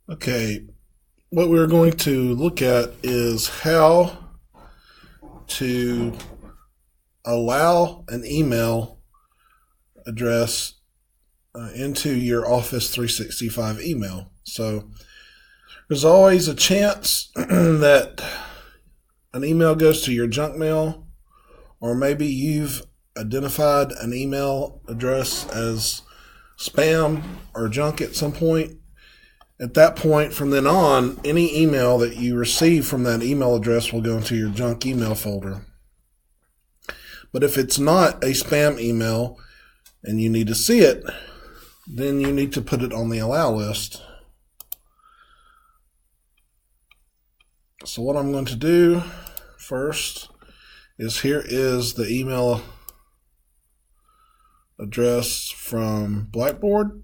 Okay, what we're going to look at is how to allow an email address into your Office 365 email. So there's always a chance that an email goes to your junk mail, or maybe you've identified an email address as spam or junk at some point. At that point, from then on, any email that you receive from that email address will go into your junk email folder. But if it's not a spam email and you need to see it, then you need to put it on the allow list. So what I'm going to do first is, here is the email address from Blackboard.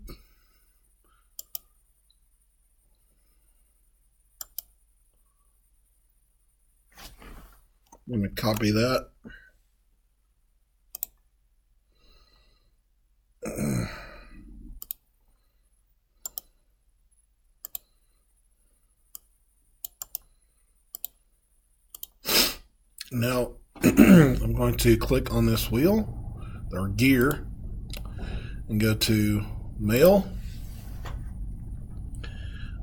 I'm going to copy that. Now, I'm going to click on this wheel, or gear, and go to Mail.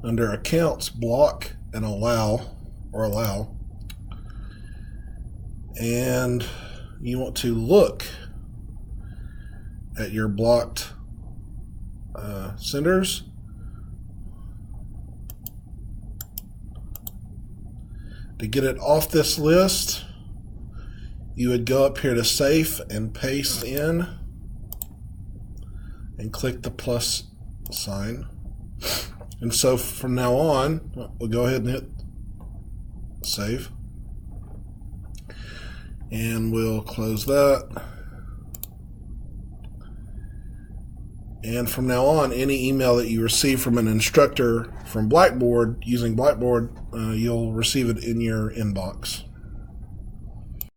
Under Accounts, block and allow, and you want to look at your blocked senders. To get it off this list, you would go up here to Safe and Paste in and click the plus sign. And so from now on, we'll go ahead and hit Save. And we'll close that. And from now on, any email that you receive from an instructor from Blackboard, using Blackboard, you'll receive it in your inbox.